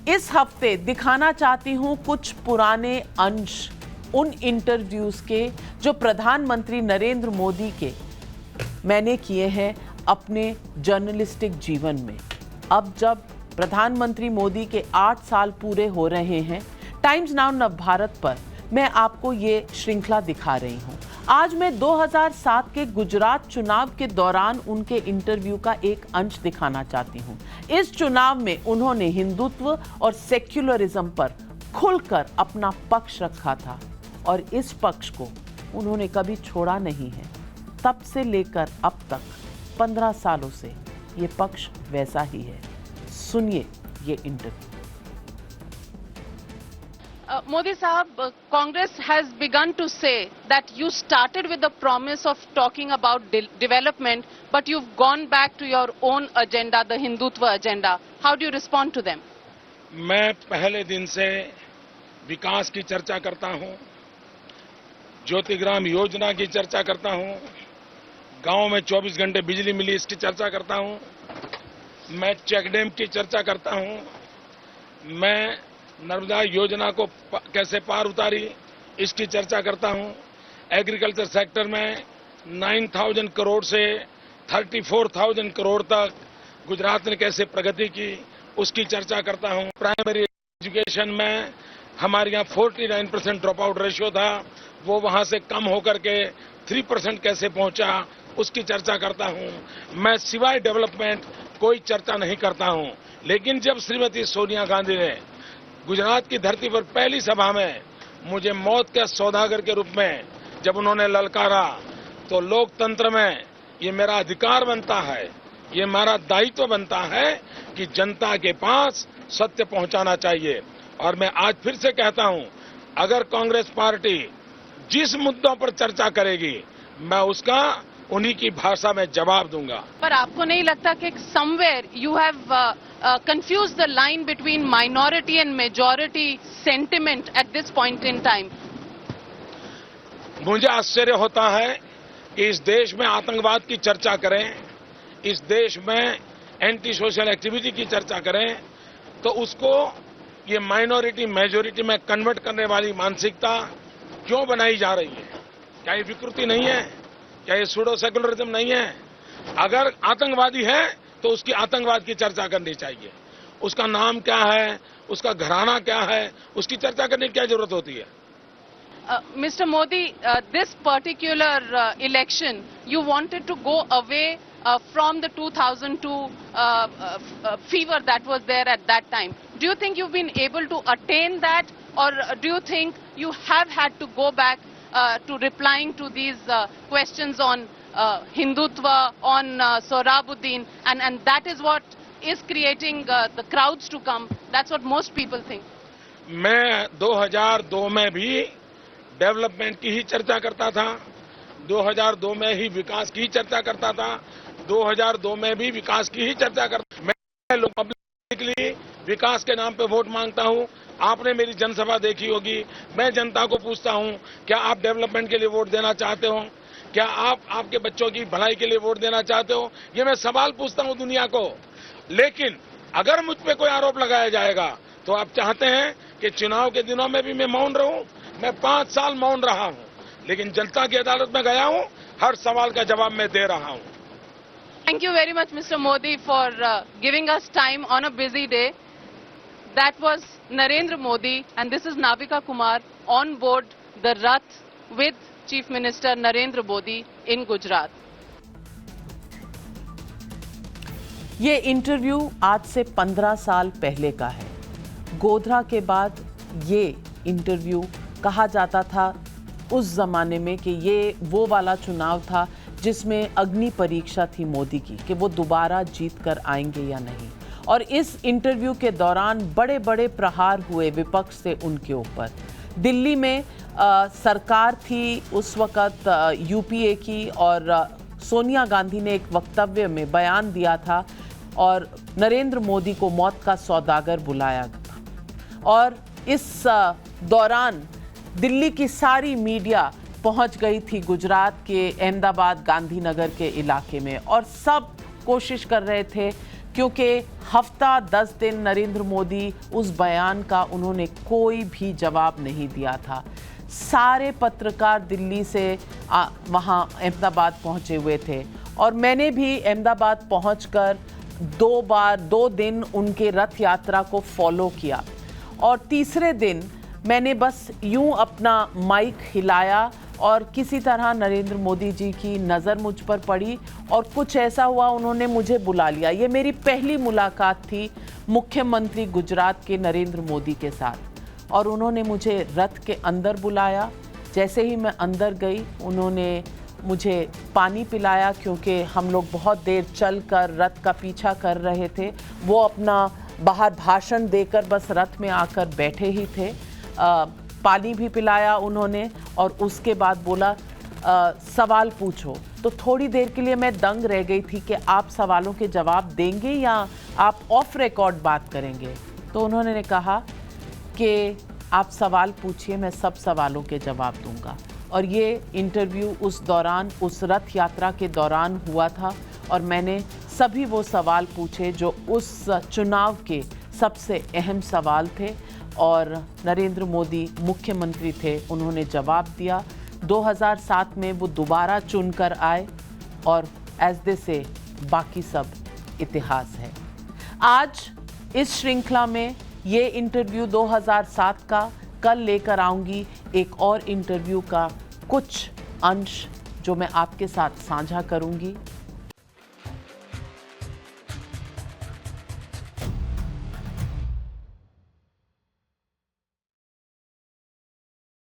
इस हफ्ते दिखाना चाहती हूं कुछ पुराने अंश उन इंटरव्यूज के जो प्रधानमंत्री नरेंद्र मोदी के मैंने किए हैं अपने जर्नलिस्टिक जीवन में। अब जब प्रधानमंत्री मोदी के 8 साल पूरे हो रहे हैं, टाइम्स नाउ नव भारत पर मैं आपको ये श्रृंखला दिखा रही हूं। आज मैं 2007 के गुजरात चुनाव के दौरान उनके इंटरव्यू का एक अंश दिखाना चाहती हूं। इस चुनाव में उन्होंने हिंदुत्व और सेक्युलरिज्म पर खुलकर अपना पक्ष रखा था और इस पक्ष को उन्होंने कभी छोड़ा नहीं है। तब से लेकर अब तक 15 सालों से ये पक्ष वैसा ही है। सुनिए ये interview. Modi Sahab, Congress has begun to say that you started with the promise of talking about development, but you've gone back to your own agenda, the Hindutva agenda. How do you respond to them? मैं पहले दिन से विकास की चर्चा करता हूं, ज्योतिग्राम योजना की चर्चा करता हूं, गांव में 24 घंटे बिजली मिली इसकी चर्चा करता हूं, मैं चेक डैम की चर्चा करता हूं, मैं नर्मदा योजना को कैसे पार उतारी इसकी चर्चा करता हूं, एग्रीकल्चर सेक्टर में 9,000 करोड़ से 34,000 करोड़ तक गुजरात ने कैसे प्रगति की उसकी चर्चा करता हूं। प्राइमरी एजुकेशन में हमारे यहाँ 49% ड्रॉप आउट रेशियो था, वो वहां से कम होकर के 3% कैसे पहुंचा उसकी चर्चा करता हूं। मैं सिवाय डेवलपमेंट कोई चर्चा नहीं करता हूं। लेकिन जब श्रीमती सोनिया गांधी ने गुजरात की धरती पर पहली सभा में मुझे मौत के सौदागर के रूप में जब उन्होंने ललकारा, तो लोकतंत्र में ये मेरा अधिकार बनता है, ये हमारा दायित्व बनता है कि जनता के पास सत्य पहुंचाना चाहिए। और मैं आज फिर से कहता हूं, अगर कांग्रेस पार्टी जिस मुद्दों पर चर्चा करेगी मैं उसका उन्हीं की भाषा में जवाब दूंगा। पर आपको नहीं लगता कि somewhere you have confused the line between minority and majority sentiment at this point in time? मुझे आश्चर्य होता है कि इस देश में आतंकवाद की चर्चा करें, इस देश में एंटी सोशल एक्टिविटी की चर्चा करें, तो उसको ये माइनॉरिटी मेजॉरिटी में कन्वर्ट करने वाली मानसिकता क्यों बनाई जा रही है? क्या ये विकृति नहीं है? क्या ये सूडो सेकुलरिज्म नहीं है? अगर आतंकवादी है तो उसकी आतंकवाद की चर्चा करनी चाहिए। उसका नाम क्या है, उसका घराना क्या है, उसकी चर्चा करने की क्या जरूरत होती है? Mr. Modi, this particular election, you wanted to go away from the 2002 fever that was there at that time. Do you think you've been able to attain that, or do you think you have had to go back to replying to these questions on Hindutva, on Sohrabuddin, and that is what is creating the crowds to come? That's what most people think. मैं 2002 में भी development की ही चर्चा करता था, 2002 में ही विकास की चर्चा करता था, 2002 में भी विकास की ही चर्चा करता। मैं पब्लिकली विकास के नाम पे वोट मांगता हूं। आपने मेरी जनसभा देखी होगी। मैं जनता को पूछता हूं, क्या आप डेवलपमेंट के लिए वोट देना चाहते हो? क्या आप आपके बच्चों की भलाई के लिए वोट देना चाहते हो? ये मैं सवाल पूछता हूं दुनिया को। लेकिन अगर मुझ पे कोई आरोप लगाया जाएगा तो आप चाहते हैं कि चुनाव के दिनों में भी मैं मौन रहूं? मैं 5 साल मौन रहा हूं, लेकिन जनता की अदालत में गया हूं, हर सवाल का जवाब मैं दे रहा हूं। Thank you very much, Mr. Modi, for giving us time on a busy day. That was Narendra Modi, and this is Navika Kumar on board the Rath with Chief Minister Narendra Modi in Gujarat. ये interview आज से 15 साल पहले का है। गोधरा के बाद ये इंटरव्यू कहा जाता था उस जमाने में कि ये वो वाला चुनाव था जिसमें अग्नि परीक्षा थी मोदी की कि वो दोबारा जीत कर आएंगे या नहीं। और इस इंटरव्यू के दौरान बड़े बड़े प्रहार हुए विपक्ष से उनके ऊपर। दिल्ली में सरकार थी उस वक़्त यूपीए की, और सोनिया गांधी ने एक वक्तव्य में बयान दिया था और नरेंद्र मोदी को मौत का सौदागर बुलाया गया। और इस दौरान दिल्ली की सारी मीडिया पहुंच गई थी गुजरात के अहमदाबाद गांधीनगर के इलाके में, और सब कोशिश कर रहे थे क्योंकि हफ्ता 10 दिन नरेंद्र मोदी उस बयान का उन्होंने कोई भी जवाब नहीं दिया था। सारे पत्रकार दिल्ली से वहाँ अहमदाबाद पहुँचे हुए थे और मैंने भी अहमदाबाद पहुँचकर 2 दिन उनके रथ यात्रा को फॉलो किया और तीसरे दिन मैंने बस यूं अपना माइक हिलाया और किसी तरह नरेंद्र मोदी जी की नज़र मुझ पर पड़ी और कुछ ऐसा हुआ, उन्होंने मुझे बुला लिया। ये मेरी पहली मुलाकात थी मुख्यमंत्री गुजरात के नरेंद्र मोदी के साथ और उन्होंने मुझे रथ के अंदर बुलाया। जैसे ही मैं अंदर गई उन्होंने मुझे पानी पिलाया क्योंकि हम लोग बहुत देर चलकर रथ का पीछा कर रहे थे। वो अपना बाहर भाषण देकर बस रथ में आकर बैठे ही थे। पानी भी पिलाया उन्होंने और उसके बाद बोला सवाल पूछो। तो थोड़ी देर के लिए मैं दंग रह गई थी कि आप सवालों के जवाब देंगे या आप ऑफ रिकॉर्ड बात करेंगे। तो उन्होंने कहा कि आप सवाल पूछिए, मैं सब सवालों के जवाब दूंगा। और ये इंटरव्यू उस दौरान, उस रथ यात्रा के दौरान हुआ था और मैंने सभी वो सवाल पूछे जो उस चुनाव के सबसे अहम सवाल थे और नरेंद्र मोदी मुख्यमंत्री थे, उन्होंने जवाब दिया। 2007 में वो दोबारा चुनकर आए और एज दे से बाकी सब इतिहास है। आज इस श्रृंखला में ये इंटरव्यू 2007 का, कल लेकर आऊँगी एक और इंटरव्यू का कुछ अंश जो मैं आपके साथ साझा करूँगी।